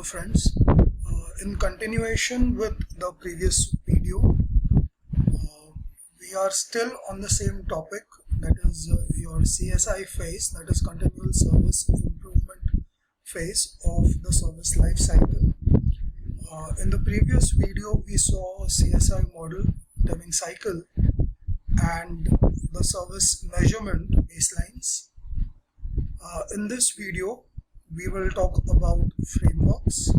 Hello friends, in continuation with the previous video, we are still on the same topic, that is your CSI phase, that is continual service improvement phase of the service life cycle. In the previous video we saw CSI model, Deming cycle and the service measurement baselines. In this video we will talk about frameworks,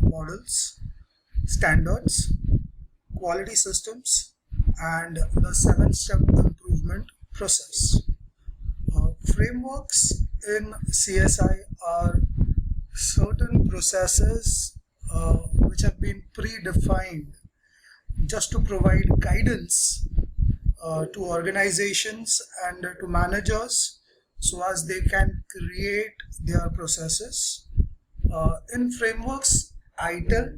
models, standards, quality systems, and the 7-step improvement process. Frameworks in CSI are certain processes which have been predefined just to provide guidance to organizations and to managers so as they can create their processes. In frameworks, ITIL,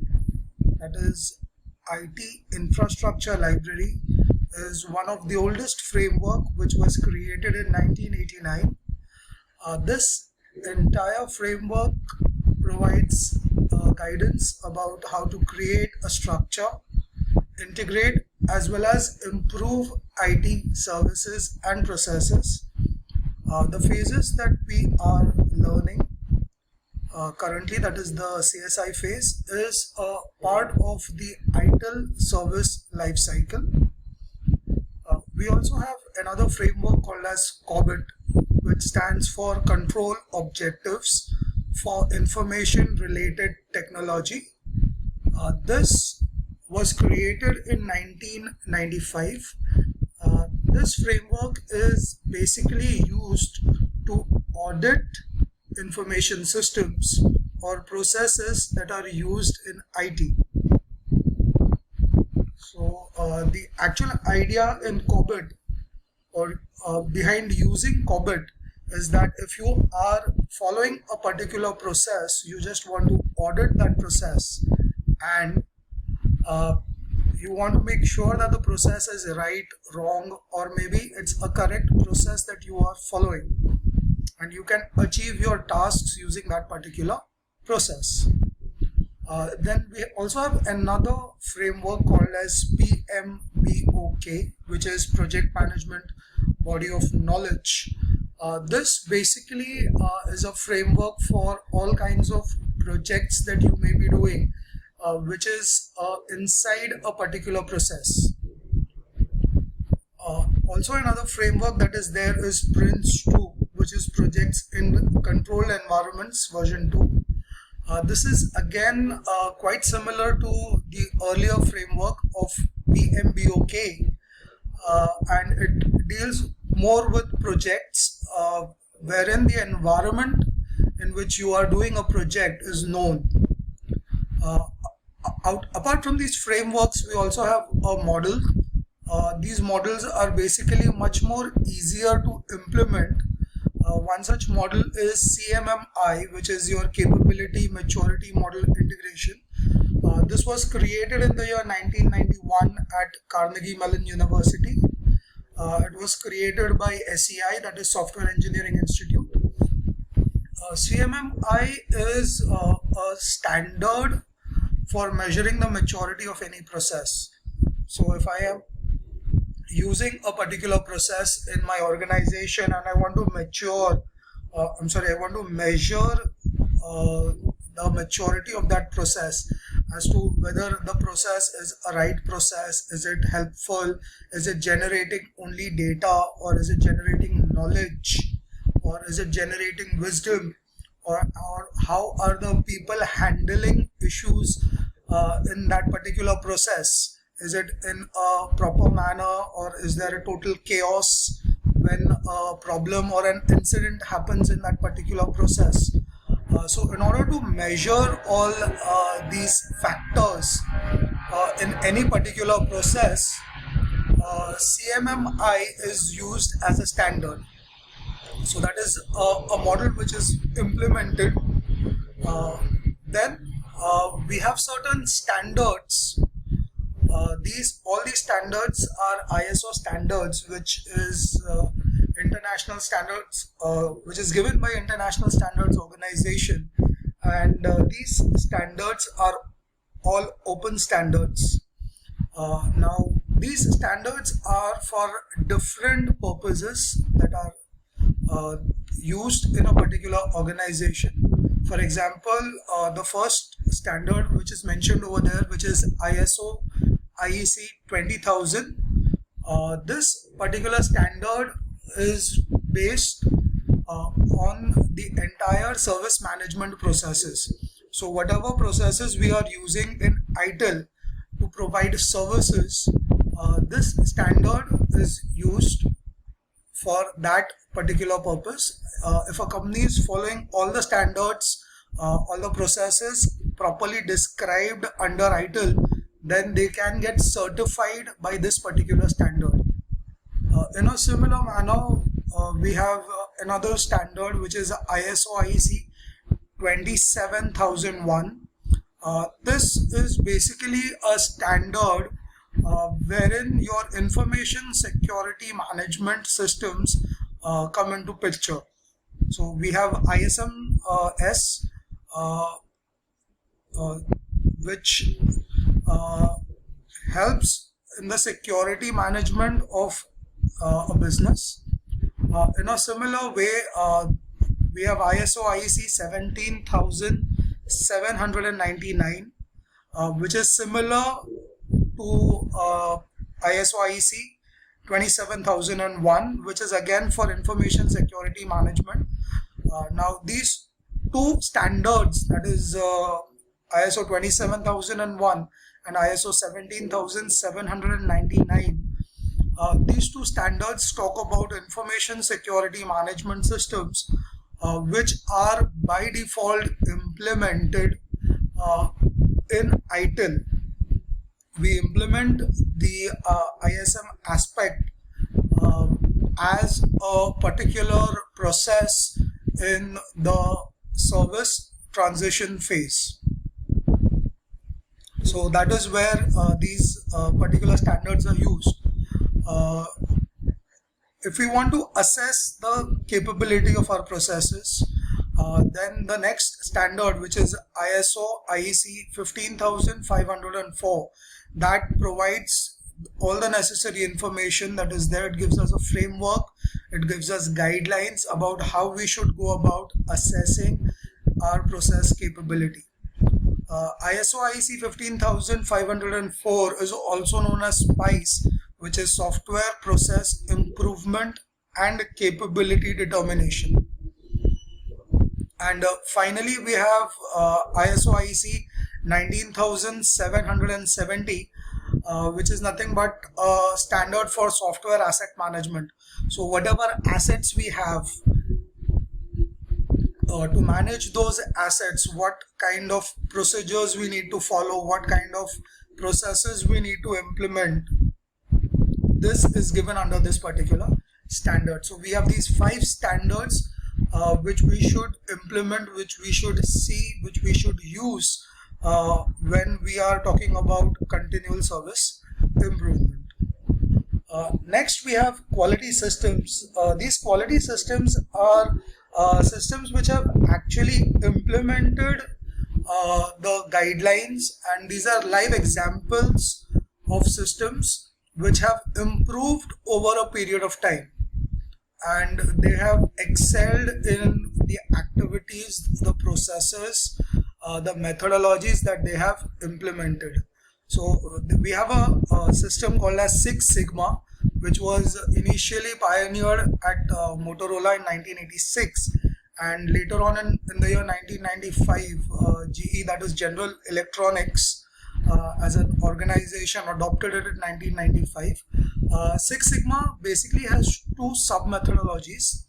that is IT Infrastructure Library, is one of the oldest framework which was created in 1989. This entire framework provides guidance about how to create a structure, integrate as well as improve IT services and processes. The phases that we are learning currently, that is the CSI phase, is a part of the ITIL service life cycle. We also have another framework called as COBIT, which stands for Control Objectives for Information Related Technology. This was created in 1995. This framework is basically used to audit information systems or processes that are used in IT. So the actual idea in COBIT or behind using COBIT is that if you are following a particular process, you just want to audit that process and you want to make sure that the process is right, wrong, or maybe it's a correct process that you are following, and you can achieve your tasks using that particular process. Then we also have another framework called as PMBOK, which is Project Management Body of Knowledge. This basically is a framework for all kinds of projects that you may be doing, which is inside a particular process. Also another framework that is there is PRINCE2, which is Projects in Controlled Environments version 2. This is again quite similar to the earlier framework of PMBOK, and it deals more with projects wherein the environment in which you are doing a project is known. Apart from these frameworks, we also have a model. These models are basically much more easier to implement. One such model is CMMI, which is your Capability Maturity Model Integration. This was created in the year 1991 at Carnegie Mellon University. It was created by SEI, that is Software Engineering Institute. CMMI is a standard for measuring the maturity of any process. So if I am using a particular process in my organization and I want to I want to measure the maturity of that process as to whether the process is a right process, is it helpful, is it generating only data, or is it generating knowledge, or is it generating wisdom, or how are the people handling issues in that particular process? Is it in a proper manner, or is there a total chaos when a problem or an incident happens in that particular process? So in order to measure all these factors in any particular process, CMMI is used as a standard. So that is a model which is implemented. Then we have certain standards. All these standards are ISO standards, which is international standards, which is given by International Standards Organization and these standards are all open standards. Now these standards are for different purposes that are used in a particular organization. For example, the first standard which is mentioned over there, which is ISO IEC 20000. This particular standard is based on the entire service management processes. So whatever processes we are using in ITIL to provide services, this standard is used for that particular purpose. If a company is following all the standards, all the processes properly described under ITIL, then they can get certified by this particular standard. In a similar manner, we have another standard which is ISO IEC 27001. This is basically a standard wherein your information security management systems come into picture. So we have ISMS, which helps in the security management of a business. In a similar way, we have ISO IEC 17799, which is similar to ISO IEC 27001, which is again for information security management. Now these two standards, that is ISO 27001 and ISO 17799, these two standards talk about information security management systems which are by default implemented in ITIL. We implement the ISM aspect as a particular process in the service transition phase. So that is where these particular standards are used. If we want to assess the capability of our processes, then the next standard, which is ISO IEC 15504, that provides all the necessary information that is there. It gives us a framework, it gives us guidelines about how we should go about assessing our process capability. ISO IEC 15504 is also known as SPICE, which is Software Process Improvement and Capability Determination. And finally, we have ISO IEC 19770, which is nothing but a standard for software asset management. So whatever assets we have, to manage those assets, what kind of procedures we need to follow, what kind of processes we need to implement, this is given under this particular standard. So we have these 5 standards which we should implement, which we should see, which we should use when we are talking about continual service improvement. Next, we have quality systems. These quality systems are systems which have actually implemented the guidelines, and these are live examples of systems which have improved over a period of time, and they have excelled in the activities, the processes, the methodologies that they have implemented. So we have a system called as Six Sigma, which was initially pioneered at Motorola in 1986, and later on in the year 1995, GE, that is General Electronics, as an organization adopted it in 1995. Six Sigma basically has 2 sub-methodologies,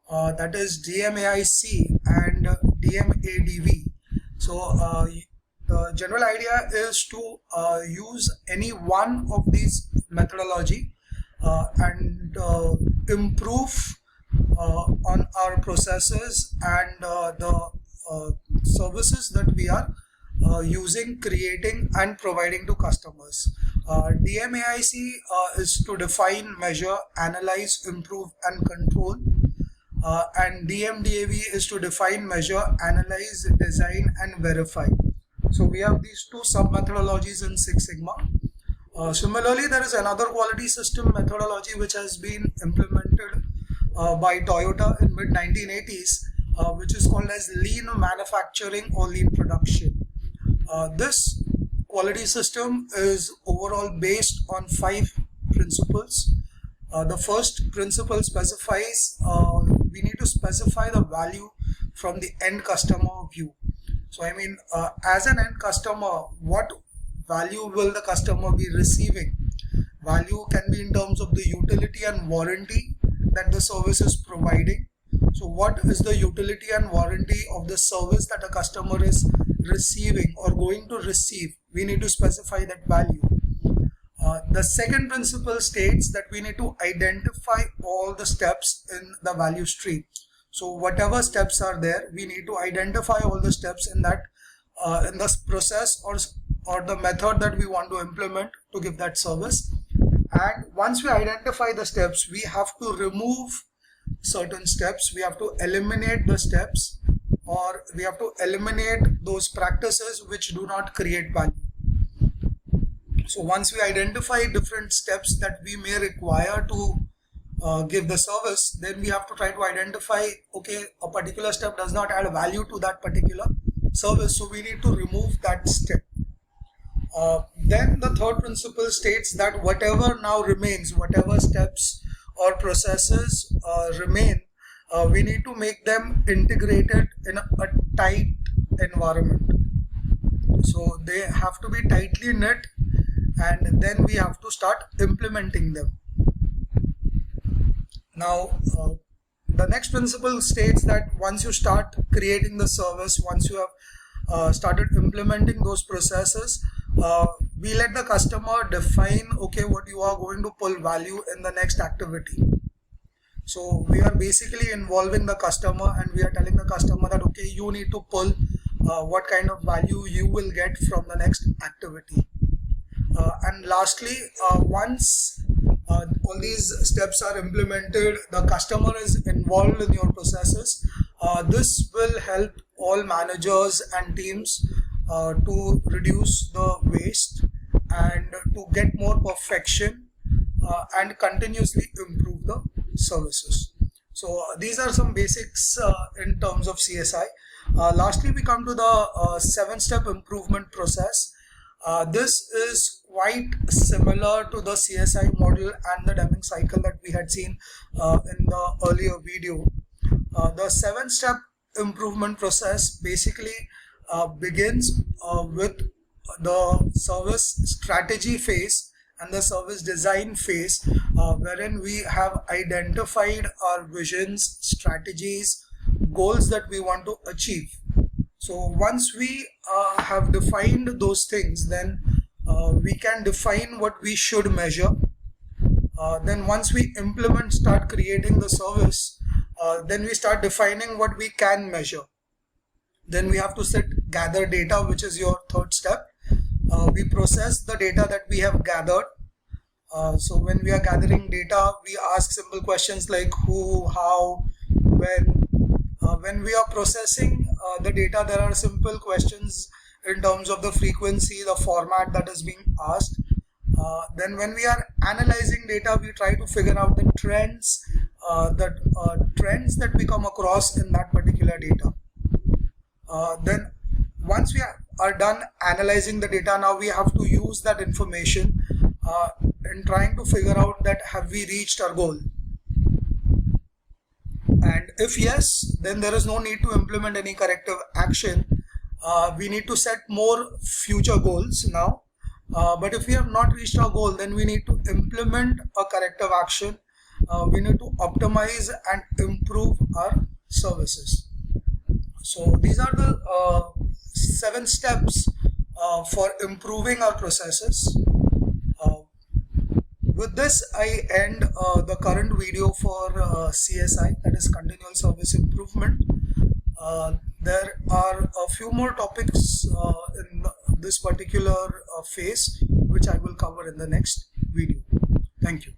that is DMAIC and DMADV. So the general idea is to use any one of these methodology and improve on our processes and the services that we are using, creating and providing to customers. DMAIC is to define, measure, analyze, improve and control. and DMDAV is to define, measure, analyze, design, and verify. So we have these two sub-methodologies in Six Sigma. Similarly, there is another quality system methodology which has been implemented by Toyota in mid-1980s, which is called as lean manufacturing or lean production. This quality system is overall based on 5 principles. The first principle specifies we need to specify the value from the end customer view. So I mean, as an end customer, what value will the customer be receiving? Value can be in terms of the utility and warranty that the service is providing. So what is the utility and warranty of the service that a customer is receiving or going to receive? We need to specify that value. The second principle states that we need to identify all the steps in the value stream. So whatever steps are there, we need to identify all the steps in that in this process or the method that we want to implement to give that service. And once we identify the steps, we have to remove certain steps, we have to eliminate the steps, or we have to eliminate those practices which do not create value. So once we identify different steps that we may require to give the service, then we have to try to identify, okay, a particular step does not add value to that particular service, so we need to remove that step. Then the third principle states that whatever now remains, whatever steps or processes remain, we need to make them integrated in a tight environment. So they have to be tightly knit, and then we have to start implementing them. Now, the next principle states that once you start creating the service, once you have started implementing those processes, we let the customer define, okay, what you are going to pull value in the next activity. So we are basically involving the customer, and we are telling the customer that, okay, you need to pull what kind of value you will get from the next activity. And lastly, once all these steps are implemented, the customer is involved in your processes. This will help all managers and teams to reduce the waste and to get more perfection and continuously improve the services. So these are some basics in terms of CSI. Lastly, we come to the 7-step improvement process. This is quite similar to the CSI model and the Deming cycle that we had seen in the earlier video. The 7-step improvement process basically begins with the service strategy phase and the service design phase, wherein we have identified our visions, strategies, goals that we want to achieve. So once we have defined those things, then we can define what we should measure. Then once we implement, start creating the service, then we start defining what we can measure. Then we have to gather data, which is your third step. We process the data that we have gathered. So when we are gathering data, we ask simple questions like who, how, when. When we are processing the data, there are simple questions in terms of the frequency, the format that is being asked. Then when we are analyzing data, we try to figure out the trends that we come across in that particular data. Then once we are done analyzing the data, now we have to use that information in trying to figure out that have we reached our goal. And if yes, then there is no need to implement any corrective action. We need to set more future goals now. But if we have not reached our goal, then we need to implement a corrective action. We need to optimize and improve our services. So these are the 7 steps for improving our processes. With this, I end the current video for CSI, that is Continual Service Improvement. There are a few more topics in this particular phase, which I will cover in the next video. Thank you.